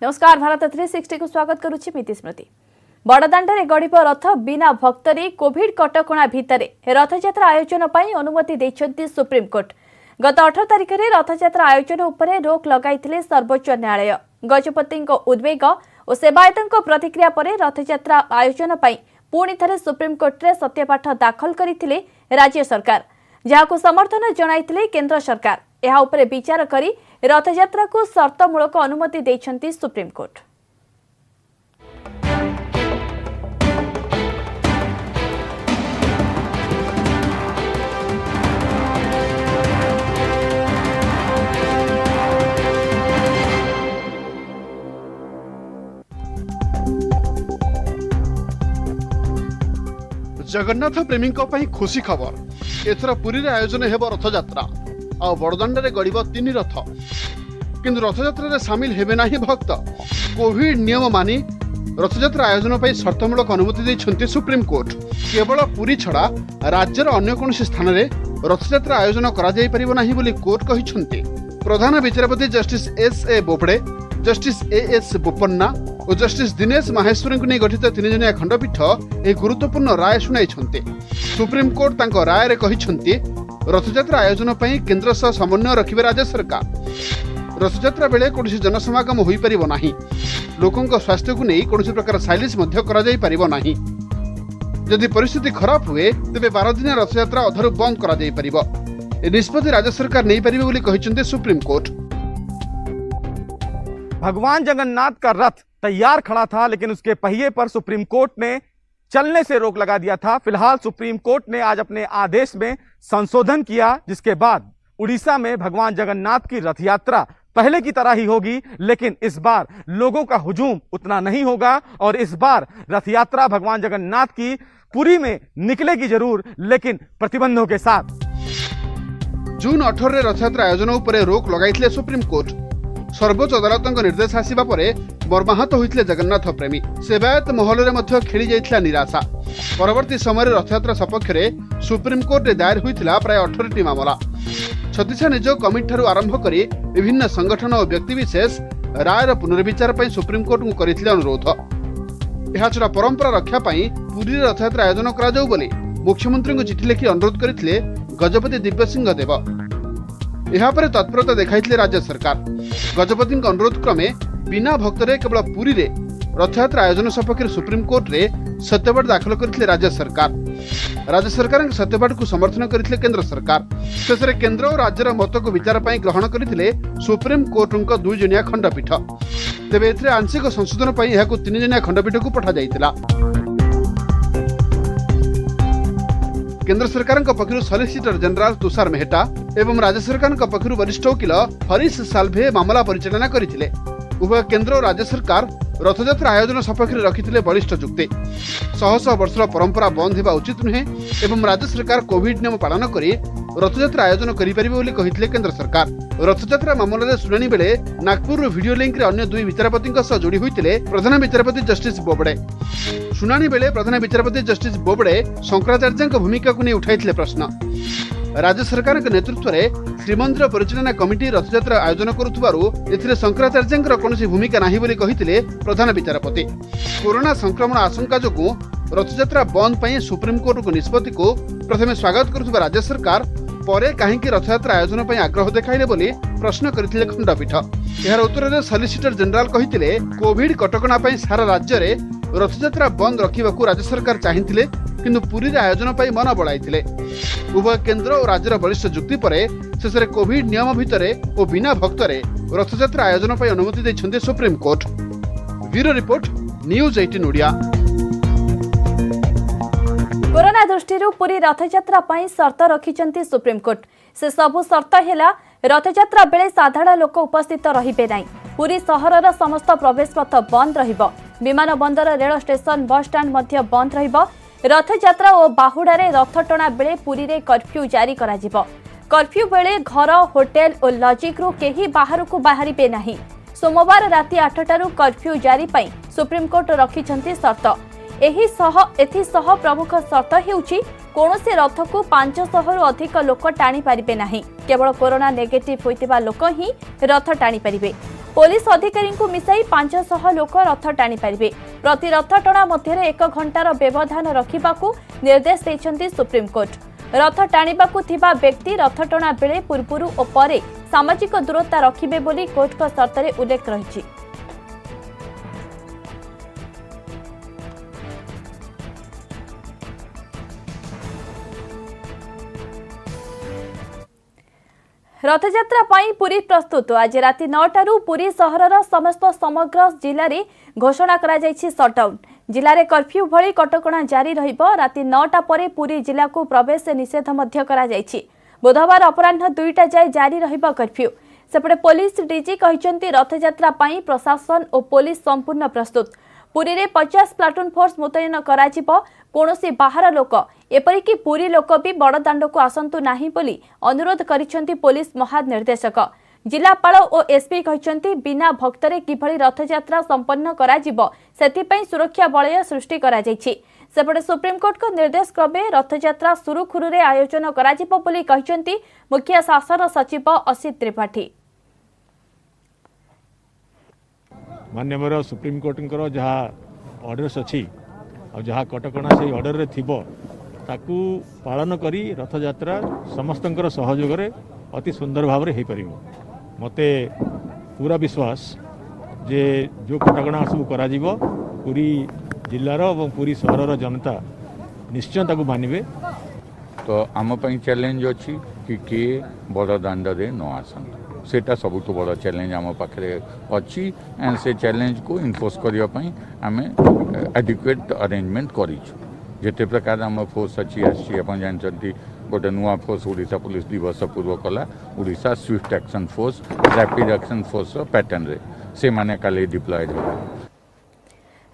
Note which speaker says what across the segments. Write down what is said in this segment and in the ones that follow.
Speaker 1: नमस्कार भारत 360 को स्वागत करुछि मिति स्मृति। बड़दाण्डे गड़िब रथ बिना भक्तरी कोविड कटकणा भितर रथयात्रा आयोजन पर अनुमति देछन्ति सुप्रीम कोर्ट। गत 18 तारिख में रथयात्रा आयोजन उपरे रोक लगाइथिले सर्वोच्च न्यायालय। गजपति उद्वेग और सेवायतों प्रतिक्रिया पर रथयात्रा आयोजन पर पुणी थे सुप्रीम कोर्ट रे सत्यपाठ दाखल करथिले राज्य सरकार, जहां समर्थन जणाइथिले केंद्र सरकार। यह उपरे विचार करी रथयात्रा को शर्तमूलक अनुमति देछन्ति सुप्रीम कोर्ट।
Speaker 2: जगन्नाथ प्रेमी खुशी खबर, एथर पुरी रे आयोजन हेब रथयात्रा आ बड़दाण्डे गड़िब 3 रथ। किंतु रथयात्रा रे सामिल हेबे नाही भक्त। कोविड नियम मानि रथयात्रा आयोजन पर शर्तमूलक अनुमति देछन्ति सुप्रीम कोर्ट। केवल पुरी छड़ा राज्यर अन्य कोनोसी स्थान रे रथयात्रा आयोजन करा जाई परिबो नाही बोली कोर्ट कहिसन्ति। प्रधान विचारपति justice S A. Bobde, justice A S. Bopanna और जस्टिस दिनेश माहेश्वरी को नहीं गठित 3 जनिया खंडपीठ एक गुरुत्वपूर्ण राय शुणाइछन्ति। सुप्रीम कोर्ट तांको राय रे कहिसन्ति रथयात्रा आयोजन पर केंद्र सह समन्वय रखिबे राज्य सरकार। रथयात्रा बेले कौन जनसमागम हो पारिबो नाही। लोकों स्वास्थ्य को नहीं कौन प्रकार साइलिस मध्य करा जाई पारिबो नाही। यदि परिस्थिति खराब हुए तेबे 12 दिन रथयात्रा अधरू बंद करा जाई पारिबो। ए निष्पत्ति राज्य सरकार नहीं पारिबे बोली कहिसन्ति सुप्रीम कोर्ट।
Speaker 3: भगवान जगन्नाथ का रथ तैयार खड़ा था, लेकिन उसके पहिए पर सुप्रीम कोर्ट ने चलने से रोक लगा दिया था। फिलहाल सुप्रीम कोर्ट ने आज अपने आदेश में संशोधन किया, जिसके बाद उड़ीसा में भगवान जगन्नाथ की रथ यात्रा पहले की तरह ही होगी, लेकिन इस बार लोगों का हुजूम उतना नहीं होगा और इस बार रथ यात्रा भगवान जगन्नाथ की पुरी में निकलेगी जरूर, लेकिन प्रतिबंधों के साथ।
Speaker 2: जून 18 रे रथयात्रा आयोजन उपरे रोक लगाइथिले सुप्रीम कोर्ट। सर्वोच्च अदालतଙ୍କ निर्देश आसिबा परे बर्माहत होइथिले जगन्नाथ प्रेमी। सेवायत महल रे मध्य खेली जाइथिला निराशा। परवर्ती समय रथयात्रा सपक्ष रे सुप्रीम कोर्ट रे दायर होइथिला प्राय 18टी मामला। छत्तीसा निज कमिटी ठारू आरंभ करी विभिन्न संगठन और व्यक्तिविशेष रायर पुनर्विचार पर सुप्रीम कोर्ट को करथिले अनुरोध। एहाछड़ा परंपरा रक्षा पाई पुरी रे रथयात्रा आयोजन करा जाऊ बोली मुख्यमंत्री को चिठी लिखि अनुरोध करथिले गजपति दिव्यसिंह देव। यहाँ पर तत्परता देखाइथिले राज्य सरकार। गजपति अनुरोध क्रमे बिना भक्तरे केवल पुरी रे रथयात्रा आयोजन सपक्ष सुप्रीम कोर्ट रे सत्यपाठ दाखल करथिले राज्य सरकार। राज्य सरकार सत्यपाठ को समर्थन करथिले केंद्र सरकार। शेषे केंद्र और राज्यर मत को विचार पाई ग्रहण करथिले सुप्रीम कोर्ट 2 जनिया खंडपीठ। तेबे एथिरे आंशिक संशोधन पाई एहाकु 3 जनिया खंडपीठ को पठा जाइतिला। केंद्र सरकार पक्षरु सॉलिसिटर जनरल तुषार मेहता एवं राज्य सरकार पक्षरु वरिष्ठ वकील हरीश साल्भे मामला परिचालना करथिले। उभय केंद्र और राज्य सरकार रथयात्रा आयोजन सपक्ष रखिथिले बलिष्ठ जुक्ति। 100 वर्षर परंपरा बंद हेबा उचित नुहे एवं राज्य सरकार कोविड नियम पालन करी रथयात्रा आयोजन करि परिबे बोली कहिथिले केंद्र सरकार। रथयात्रा मामला शुणाणी बेले नागपुर वीडियो लिंक रे अन्य 2 विचारपति जोड़ी होइतिले प्रधान विचारपति जस्टिस बोबड़े। शुणाणी बेले प्रधान विचारपति जस्टिस बोबड़े शंकराचार्य भूमिका को नहीं उठाइथिले प्रश्न। राज्य सरकार के नेतृत्व में श्रीमंदिर परिचालना कमिटी रथयात्रा आयोजन करुथबारु एथिरे शंकराचार्य कोनोसी भूमिका नाही बोली कहिथिले प्रधान विचारपति। कोरोना संक्रमण आशंका जोगु रथयात्रा बंद पई सुप्रीम कोर्ट को निष्पत्ति को प्रथमे स्वागत करुथबा राज्य सरकार परे काहेकि रथयात्रा आयोजन पई आग्रह देखाइले बोली प्रश्न करथिले खंडपीठ। एहार उत्तर में सॉलिसिटर जनरल कहिथिले कोविड कटकणा पई सारा राज्य रे रथयात्रा बंद रखिबाकू राज्य सरकार चाहिथिले, किंतु पुरी रे आयोजन पई मन बळाइथिले। उभय केंद्र और राज्यर बलिष्ठ जुक्ति परे शेषे कोविड नियम भितरे और बिना भक्तरे रथयात्रा आयोजन पई अनुमति दैछन्ते supreme court. Bureau report, news 18 Odia.
Speaker 1: Corona दृष्टि पुरी रथयात्रा पई शर्त रखिचंती सुप्रीम कोर्ट। से सबु शर्त हेला रथयात्रा बेले साधारण लोक उपस्थित रहिबे नाही। पुरी सहरर समस्त प्रवेश पथ बंद रहिबो। विमान बंदर, रेल स्टेशन, बस स्टैंड मध्य बंद रहिबो। रथयात्रा और बाहुडारे रथ टणा बेले पुरी रे कर्फ्यू जारी करा जिवो। कर्फ्यू बेले घर, होटेल और लॉजिंग रु केही बाहर को बाहरिबे नाही। सोमवार राति 8 टारू कर्फ्यू जारी पई सुप्रीम कोर्ट रखिचंती शर्त। एथिसह प्रमुख शर्त हेउची कोनोसी रथ को 500 रु अधिक लोक टाणी पारिबे नाही। केवल कोरोना नेगेटिव होइतिबा लोक ही रथ टाणी पारिबे। पुलिस अधिकारी को मिसाई 500 लोक रथ टाणी पारिबे। प्रति रथ टणा मध्य 1 घंटार व्यवधान रखिबाकू निर्देश दैछन्ती सुप्रीम कोर्ट। रथ टाणिबाकू थिबा व्यक्ति रथ टणा बेले पूर्वरु और परे सामाजिक दूरता रखिबे बोली कोर्ट को शर्तरे उल्लेख रहिछि। रथयात्रा पाई पुरी प्रस्तुत। आज राति 9टारू पुरी सहरर समस्त समग्र जिले में घोषणा करा जायछि शटडाउन। जिले में कर्फ्यू भली कटकणा जारी रहिबो। राति 9टा परे पुरी जिला को प्रवेश निषेध मध्य करा जायछि। बुधवार अपराह्न 2टा जाए जारी रहिबो कर्फ्यू। सेपटे पुलिस डीजी कहिसंती रथयात्रा पाई प्रशासन और पुलिस संपूर्ण प्रस्तुत। पुरी रे 50 प्लाटून फोर्स मुतयन कराजिबो। कोनोसी बाहर लोक एपरिकी पुरी लोक भी बड़दाण्ड को आसंतु नाही बोली अनुरोध करिसंती पुलिस महानिर्देशक। जिलापाल और एसपी कहिसंती बिना भक्तरे किभली रथयात्रा संपन्न कराजिबो सेथिपई सुरक्षा बलय सृष्टि करा जायछि। सेपटे सुप्रीमकोर्ट को निर्देश क्रमे रथयात्रा सुरुखुरुरे आयोजन कराजिबो बोली कहिसंती मुख्य शासन सचिव असित त्रिपाठी।
Speaker 4: माननीय सुप्रीम कोर्ट जहाँ ऑर्डर्स अच्छी और जहाँ कटकणा से ऑर्डर रे थिबो ताकू पालन करी रथयात्रा समस्तंकर सहयोग रे अति सुंदर भाव रे हे परिबो। मते पूरा विश्वास जे जो कटकणा सब करा जीवो पूरी जिल्लार और पूरी सहरर जनता निश्चय ताकू मानिबे।
Speaker 5: तो आम पई चैलेंज अच्छी कि किए बड़ दाण्ड रे न आसंत सेटा सबुठ बड़ चैलेंज आम पाखे अच्छी एंड से चैलेंज को इनफोर्स करने आम एडिक्वेट अरेंजमेंट करूँ। जिते प्रकार आम फोर्स अच्छी जानते गोटे नुआ फोर्स ओडिशा पुलिस दिवस पूर्व कला Odisha Swift action force rapid action force pattern रे से माने काले डिप्लॉयड हो।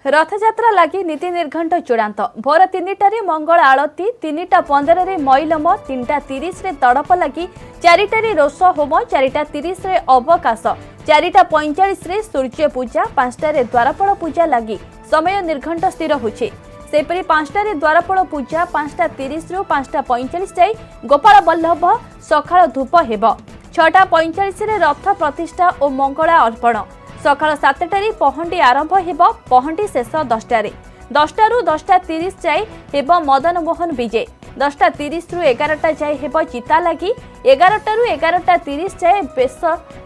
Speaker 1: रथयात्रा लगी नीति निर्घंट चूड़ांत। भोर 3टारे मंगल आलती, 3:15 मईलम, 3:30 तड़प लगी, 4टारे रोष होम, 4:30 अवकाश, 4:45 सूर्य पूजा, 5टारे द्वारपाल पूजा लगी समय निर्घंट स्थिर होछि। सेपरि 5टारे द्वारपाल पूजा, 5:30 रु 5:45 जाए गोपाल बल्लभ सकाळ धूप हेब, 6:45 रथ प्रतिष्ठा और मंगला अर्पण, सकाळ 7टारे पहंडी आरंभ हेब, पहंडी शेष 10टारे, 10टा रु 10:30 जाए हेब मदन मोहन विजय, 10:30 रु 11टा जाए हेब चिता लगी, 11टा रु 11:30 जाए बेश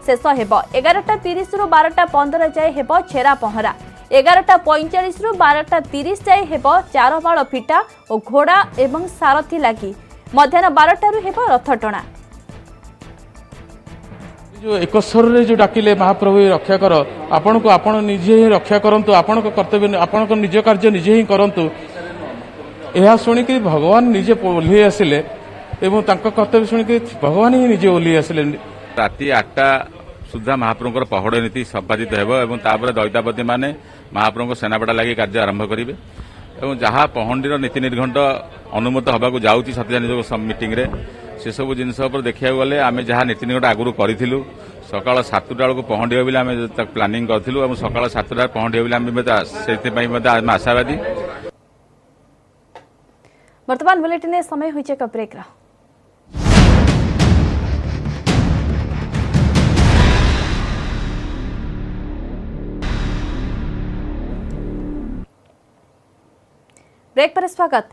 Speaker 1: शेष हेब, 11:30 रु 12:15 जाए हेब छेरा पहरा, 11:45 रु 12:30 जाए हेब चारमाल फिटा और घोड़ा एवं सारथी लगी, मध्याह्न 12टा रु हेब रथ टणा।
Speaker 6: जो एक स्वर रे जो डाकिले महाप्रभु रक्षा कर आपण को आपण निजे ही रक्षा करंतु, आपण को कर्तव्य आपण को निज कार्य निजे ही करंतु। यह शुणिक भगवान निजे ओह्लि आसिले एवं तांको कर्तव्य शुणिक भगवान ही निजे ओह्लि आसिले।
Speaker 7: राति 8टा सुधा महाप्रभुଙ୍କର पहड़ नीति संपादित हेब एवं तापर दैतापति माने महाप्रभु सेनापटा लगी कार्य आरंभ करिवे एवं जहाँ पहंडीर नीति निर्घंट अनुमत हवाक जाऊँगी सत्यानियोग मीटिंग रे से सब जिन देखा गले आम जहाँ नीति निर्घंट आगुरी करूँ सकाल 7टा बेलू पहंडी हो आम प्लानिंग करूँ और सकाल 7टा पहंडी हो से आशावादी।
Speaker 1: वर्तमान बुलेटिन समय होइছে एक ब्रेक रा। ब्रेक पर स्वागत।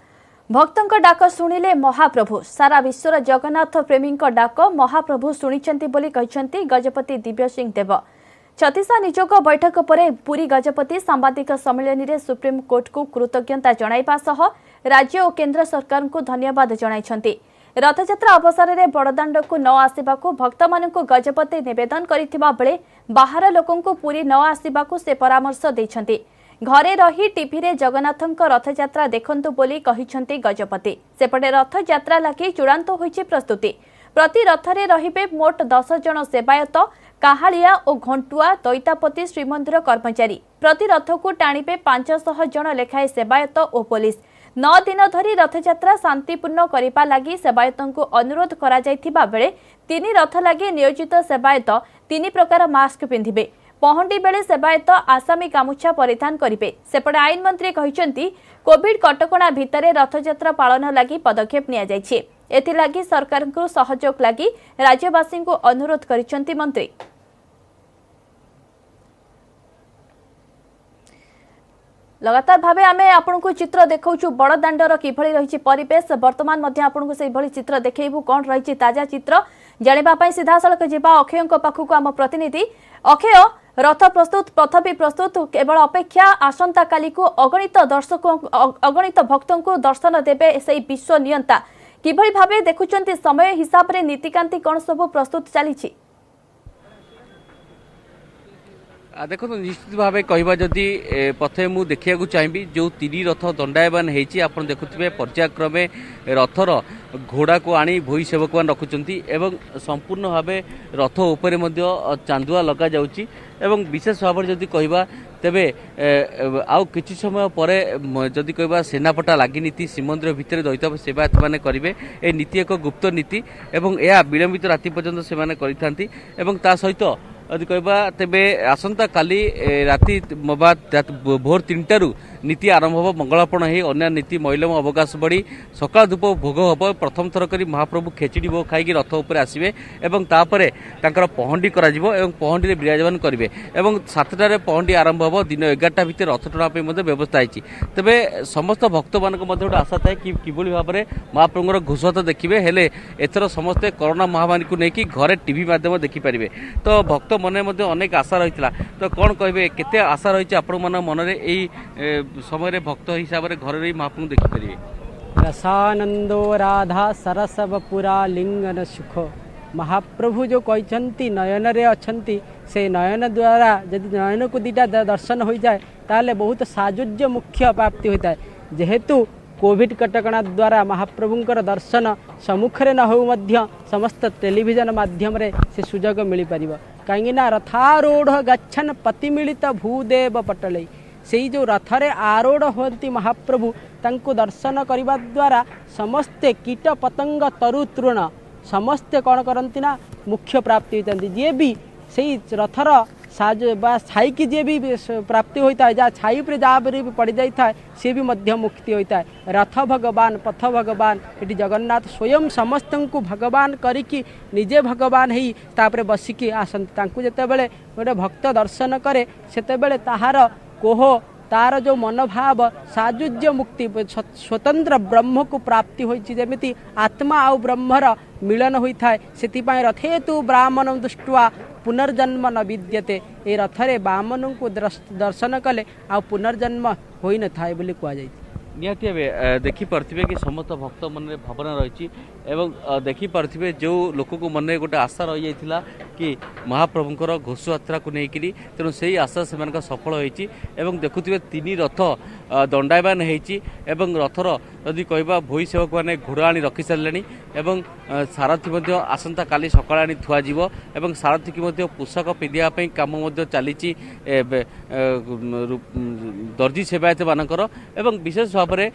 Speaker 1: भक्तों डाक शुणिले महाप्रभु। सारा विश्वर जगन्नाथ प्रेमी डाक महाप्रभु शुणिचंती बोली कहिसंती गजपति दिव्य सिंह देव। छत्तीसा निजोग बैठक पर पुरी गजपति सांबादिक सम्मेलन में सुप्रीम कोर्ट को कृतज्ञता जणाइबा सह राज्य और केंद्र सरकार को धन्यवाद जणाइछंती। रथयात्रा अवसर में बड़दाण्ड को न आसवाक भक्त मानक गजपति निवेदन करथिबा बेले बाहर लोकों को पुरी न आसवाक से परामर्श दैछंती। घरे रही टीवी रे जगन्नाथଙ୍କ रथयात्रा देखंतु बोली कहिसंती गजपति। सेपटे रथयात्रा लगी चूड़ांत होइछि प्रस्तुति। प्रति रथरे रहिबे मोट 10 जन सेवायत, काहालिया और घंटुआ दैतापति श्रीमंदिर कर्मचारी। प्रति रथ को टाणिबे 500 जन लेखाए सेवायत और पुलिस। 9 दिन धरी रथयात्रा शांतिपूर्ण करिपा लगी सेवायतों को अनुरोध करा जायथिबा बेले 3 रथ लगी नियोजित सेवायत 3 प्रकार मास्क पिंधिबे। पहंडी बेले सेवायत आसामी गामुछा परिधान करिबे। सेपटे आईन मंत्री कहिसंती कोविड कटकणा भितरे रथयात्रा पालन लगी पदक्षेप निया जायछि। एथिलागी सरकार को सहयोग लगी राज्यवासी को अनुरोध करिसंती मंत्री। लगातार भावे आमे आपनको चित्र देखाउछु बड़ दांडर किभଳି रहिछि परिवेश वर्तमान मध्ये आपनको सेहि भଳି चित्र देखेइबु कोन रहिछि ताजा चित्र जानिबा पई सीधा सड़क जिबा अक्षयଙ୍କ पाखକୁ आम प्रतिनिधि अक्षय रथ प्रस्तुत पथबी प्रस्तुत केवल अपेक्षा आसंता काली को अगणित दर्शकों अगणित भक्तों को दर्शन देबे सेहि विश्व नियंता किभଳି भावे देखुचंती समय हिसाब रे नीतिकांति कोन सब प्रस्तुत चलीछि
Speaker 8: देखो निश्चित भाव कहवा जदि प्रथम मु देखा चाहिए जो 3 रथ दंडायमान होती आप देखुए पर्यायक्रमे रथर घोड़ा को आनी भोई सेवक मान रखुंट एवं संपूर्ण भाव रथ उपरे चांदुआ लगा जाउची एवं विशेष भाव जदि कहवा तेबे आउ किछि समय पर जदि कहवा सेनापटा लागि नीति श्रीमंदिर भितर दैत सेवायत माने करिवे ए नीति एक गुप्त नीति एवं यह विलंबित राति पर्यंत से माने करिथांती एवं ता सहित यदि कहवा तेबे आसंता काली राति भोर 3टारू नीति आरंभ हो मंगलापण हो अन्य नीति महिलम अवकाश बढ़ी सकाल धूप भोग हम प्रथम थर कर महाप्रभु खेचड़ी भोग खाई रथ उपर आसवे एवं तापरे तांकर पहंडी करा जिवो एवं पहंडी विराजमान करेंगे एवं 7टारे पहंडी आरंभ हो दिन 11टा भितर रथ टणा व्यवस्था होती तेबे समस्त भक्त मान गोटे आशा थाए कि किभली भाव में महाप्रभुर घोषवात देखिए हेले एथर समस्ते कोरोना महामारी को लेकिन घरे टीवी माध्यम देखिपारे तो भक्त मन अनेक आशा रही तो कौन कहे केते आशा रही आपण मन मन समय भक्त हिसाब से घर रही महाप्रभु देखिपारे
Speaker 9: रसानंदो राधा सरसवपुरा लिंगन सुख महाप्रभु जो कहते नयन रे अछंती से नयन द्वारा यदि नयन को दीटा दर्शन हो जाए ताले बहुत साजुज्य मुख्य प्राप्ति होता है जेहेतु कोविड कटकणा द्वारा महाप्रभुंकर दर्शन सम्मुखें न हो समस्त टेलीविजन माध्यम रे से सुजोग मिल पार कहीं रथारूढ़ गच्छन पतिमिलित भूदेव पटले से जो रथरे आरूढ़ होती महाप्रभु तांको दर्शन करने द्वारा समस्ते कीट पतंग तरु तृण समस्ते कौन करती ना मुख्य प्राप्ति होती जी भी से रथर साज छाई की जी भी प्राप्ति होता है जहाँ छाई पर जहाँ पर भी पड़ जाता है सी भी मध्य मुक्ति होता है रथ भगवान पथ भगवान ये जगन्नाथ स्वयं समस्त को भगवान करिकी निजे भगवान ही तापर बसिकी आसती जितेबले गोटे भक्त दर्शन करे सेतेबेले ताहार कोह तार जो मनोभाव साजुज्य मुक्ति स्वतंत्र ब्रह्म को प्राप्ति होती जमी आत्मा आउ ब्रह्मर मिलन होता है से रथे तु ब्राह्मण दृष्टवा पुनर्जन्म न विद्यते ए रथरे ब्राह्मण को दर्शन कले आ पुनर्जन्म होई न थाए बोली कहा जाय
Speaker 8: निहाती भाव देखिपे कि समस्त भक्त मन में भावना रही देखी पारे जो लोक को मन में गोटे आशा रही जाता कि महाप्रभुंर घोषयात्रा को लेकिन तेणु से आशा से सफल होती देखुए 3 रथ दंडायमान होती रथर यदि कहवा भोई सेवक मैंने घोड़ा आनी रखी सारे सारथी आसंता काली सकाळ आनी थुआ जीवो एवं सारथी की पोशाक पिंधापी कम चली दर्जी सेवायत मानकर एवं विशेष भाव में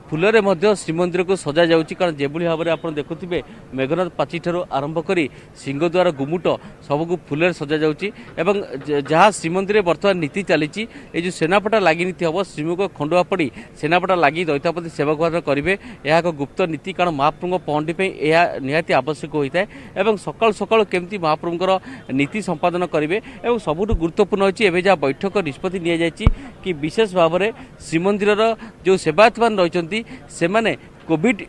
Speaker 8: फूलरे श्रीमंदिर को सजा जाउची कारण जेभली भाव में आप देखुथिबे मेघनाथ पाची ठारू आरंभ करी सिंहद्वार गुमुट सबको फूलरे सजा जाउची एवं जहाँ श्रीमंदिर बर्तमान नीति चली जो सेनापटा लगी नीति हम श्रीमुख खंडुआ पड़ी सेनापटा लगी दैतापति सेवक भाव करेंगे यह एक गुप्त नीति कारण महाप्रभु पहंडी यह निहाती आवश्यक होता है सकाल सकाल केमती महाप्रभुंर नीति संपादन करेंगे और सबुठ गुरुत्वपूर्ण होची एवं जहाँ बैठक निष्पत्ति नि जायछि कि विशेष भाव में श्रीमंदिर जो सेवायत मान रही से कोविड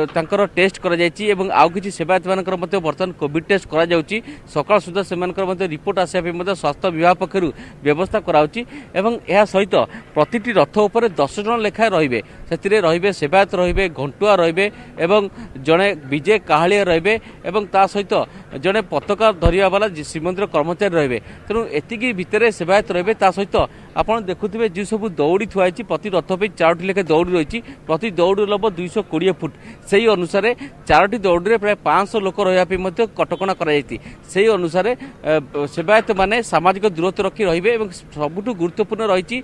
Speaker 8: तांकर टेस्ट करा जायछि एवं आउ किछि सेवायत मानकर मते वर्तमान कोविड टेस्ट करा जाउछि सकाळ सुधा सेमानकर मते रिपोर्ट आसे मते स्वास्थ्य विभाग पक्षरु व्यवस्था कराउछि एवं एहा सहित प्रतिटी रथ ऊपर 10 जन लेखा रहिबे सेतिरे रहिबे सेवायत रहिबे घंटुआ रहिबे एवं जणे विजय काहालिया रहिबे एवं ता सहित जणे पताका धरिया वाला श्रीमंदिर कर्मचारी रहिबे तेणु एतिकी भितरे सेवायत रहिबे ता सहित आपण देखुथिबे जे सब दौड़ी थुआइछि प्रति रथ पे 4टी लेखा दौड़ी रहिछि प्रति दौड़ी लब 220 फुट से अनुसार 4टी दौड़ी प्राय 500 लोक रही कटकणा से अनुसार सेवायत माने सामाजिक दूरत्व रखी रही सबुठ गुरुत्वपूर्ण रही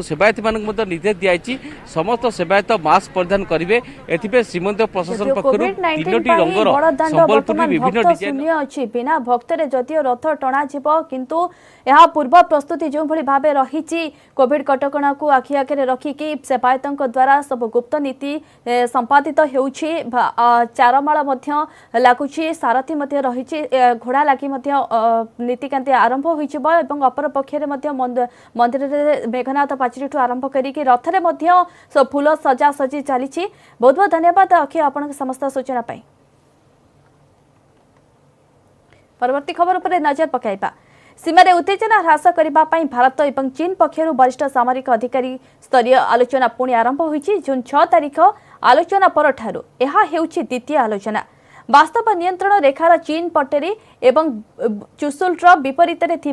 Speaker 8: सेवायत मान निर्देश दिखाई समस्त सेवायत मास्क परिधान करेंगे ए श्रीमंदिर प्रशासन पक्षर 3टी रंगर संबलपुर विभिन्न डिजाइन
Speaker 1: अच्छी बिना भक्तरे जदियो रथ टणा किंतु यह पूर्व प्रस्तुति जो भाव रही रही कोविड कटकणा को आखि आगे रखिकी सेवायतों द्वारा सब गुप्त नीति संपादित होउछि चारमाल लगुच सारथी रही घोड़ा लगी नीतिकांति आरंभ हो अपर पक्षे मंदिर में मेघनाथ पाचेरी आरंभ करी रथरे फूल सजा सजी चली। बहुत बहुत धन्यवाद अक्षय आपण समस्त सूचना पाई। परवर्ती खबर पर नजर पकाइबा। सीमार उत्तेजना ह्रास करने भारत और चीन पक्षर वरिष्ठ सामरिक अधिकारी स्तरीय आलोचना पुणी आरंभ होईछि। जून 6 तारिख आलोचना पर ठारू यह हेउछि द्वितीय आलोचना। वास्तव नियंत्रण रेखार चीन पटेरी एवं चुशुल्र विपरीत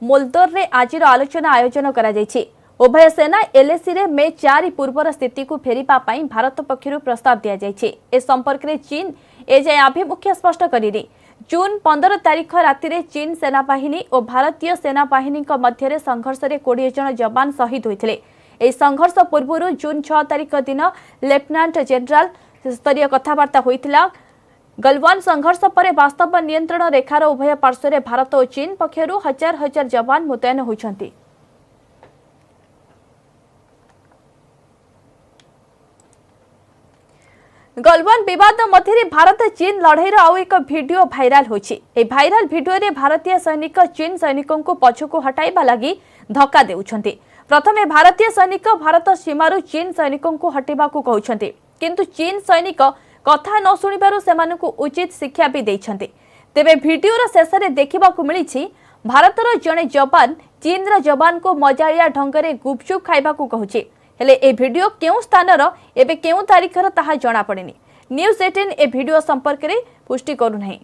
Speaker 1: मोल्दोर रे आजिर आलोचना आयोजन करा जायछि। उभय सेना एलएसी रे मे 4 पूर्वर स्थिति को फेरिबा पई भारत पक्षर प्रस्ताव दिया जायछि। ए संपर्क रे चीन एजाय आभिमुख्य स्पष्ट करिनि। जून 15 तारिख राति चीन सेनाबाहिनी और भारतीय सेनाबाहिनी मध्य संघर्ष में 20 जन जवान शहीद होते। यह संघर्ष पूर्व जून 6 तारिख दिन लेफ्टिनेंट जनरल स्तरीय कथबार्ता होता। गलवान संघर्ष पर वास्तव नियंत्रण रेखार उभय पार्श्व भारत और चीन पक्षर हजार हजार जवान मुतयन होती। गलवान विवाद मध्य भारत चीन लड़ाईर आउ एक वीडियो भाइराल होछि। ए भाइराल वीडियो रे भारतीय सैनिक चीन सैनिकों को पछकु हटाइबा लागि धक्का देउछन्ति। प्रथमे भारतीय सैनिक भारत सीमारु चीन सैनिकों को हटाइबाकू कहउछन्ति, किंतु चीन सैनिक कथा न सुनिबारु सेमानकु उचित शिक्षा भी दैछन्ति। तेबे वीडियोर शेष रे देखिबाकू मिलिछि भारतर जणे जवान चीनर जवान को मजालिया ढंगरे गुपचुप खाइबाकू कहउछि। हेले ए वीडियो केउ स्थानर एबे केउ तारिखर ताहा जणा पड़ेनी। न्यूज 18 ए वीडियो संपर्क रे पुष्टि करू नहीं।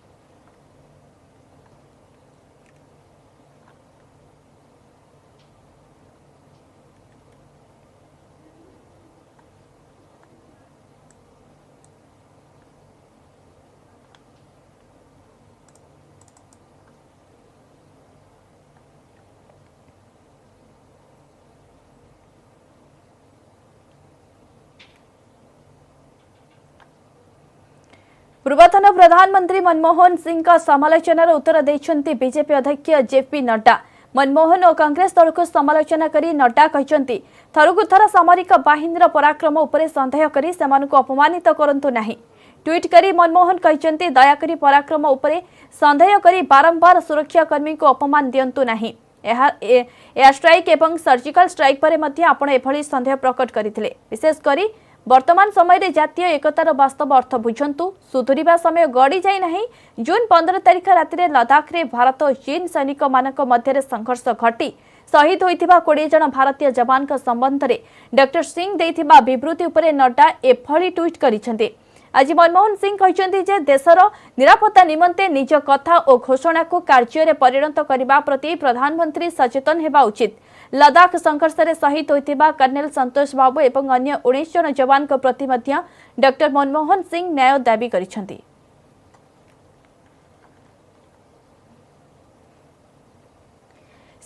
Speaker 1: पूर्वतन प्रधानमंत्री मनमोहन सिंह का समालोचनार उत्तर देइछन्ति बीजेपी अध्यक्ष जेपी नड्डा। मनमोहन और कांग्रेस दल को समालोचना करी नड्डा कहते थरकु थर सामरिक बाहिनीर पराक्रम उपरे संदेह करी सेमानकु अपमानित करंतु नाही। ट्वीट करी मनमोहन कहते दयाकरी पराक्रम उपरे संदेह करी बारंबार सुरक्षाकर्मी को अपमान दियंतु नाही। एयर स्ट्राइक एवं सर्जिकल स्ट्राइक पर मध्य आपण एभली संदेह प्रकट करथिले। विशेष करी वर्तमान समय रे जातीय एकतार वास्तव अर्थ बुझंतु। सुधुरिबा समय गड़ी जाई नहीं। जून 15 तारिख राति लद्दाख रे भारत और चीन सैनिक मानक मध्य संघर्ष घटी शहीद होइथिबा 20 जन भारतीय जवान का संबंध रे डॉक्टर सिंह देइथिबा विवृत्ति उपरे नड्डा एभली ट्वीट करिसेंते। आज मनमोहन सिंह कहते जे देशर निरापत्ता निमंते निज कथा और घोषणा को कार्य रे परिणत करने प्रति प्रधानमंत्री सचेतन हेबा उचित। लद्दाख संघर्ष में शहीद होइथिबा कर्नेल संतोष बाबू एवं अन्य 19 जन जवान को प्रति मध्य डॉक्टर मनमोहन सिंह न्याय दाबी करिसेंति।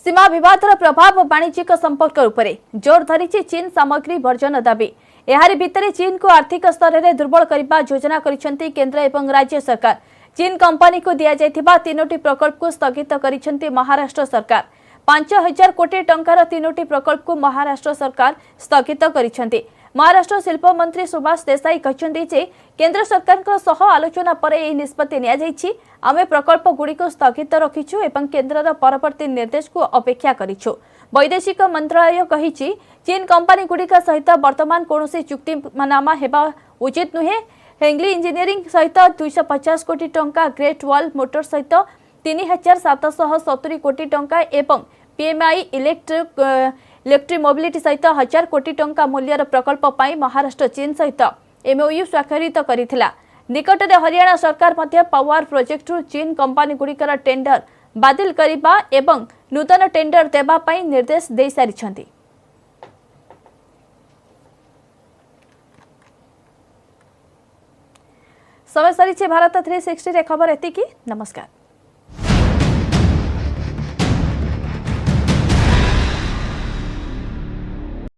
Speaker 1: सीमा विवादर प्रभाव वाणिज्यिक संपर्क उपरे जोर धरिछि चीन सामग्री वर्जन दाबी। एहारी भितरे चीन को आर्थिक स्तर में दुर्बल करने योजना करिसेंति केंद्र एवं राज्य सरकार। चीन कंपनी को दिया जाइथिबा 3टी प्रकल्प को स्थगित करिसेंति महाराष्ट्र सरकार। 5000 कोटी टंकार 3टी प्रकल्प को महाराष्ट्र सरकार स्थगित करिसेंति। महाराष्ट्र शिल्प मंत्री सुभाष देसाई कहते जे केंद्र सरकार सह आलोचना पर यह निष्पत्ति निया जाइछि। आमे प्रकल्प गुड़ी को स्थगित रखिछु एवं केंद्रर परवर्ती निर्देश को अपेक्षा करिछु। वैदेशिक मंत्रालय कहिछि चीन कंपनी गुड़िका सहित वर्तमान कौनसी चुक्तिनामा हेबा उचित नुहे। हेंगली इंजीनियरिंग सहित 250 कोटी टंका, ग्रेट वॉल मोटर सहित 3770 कोटी टंका एवं पीएमआई इलेक्ट्रिक मोबिलिटी सहित 1000 कोटी टंका मूल्यर प्रकल्प पाई महाराष्ट्र चीन सहित एमओयू स्वाक्षरित करिथिला। निकटरे हरियाणा सरकार मध्य पावर प्रोजेक्ट चीन कंपनी गुड़िकर टेंडर बातिल करिबा एवं नूतन टेंडर देबा पाई निर्देश दे सारिछन्ति। समय सरी भारत 360 रे खबर एतिकी। नमस्कार।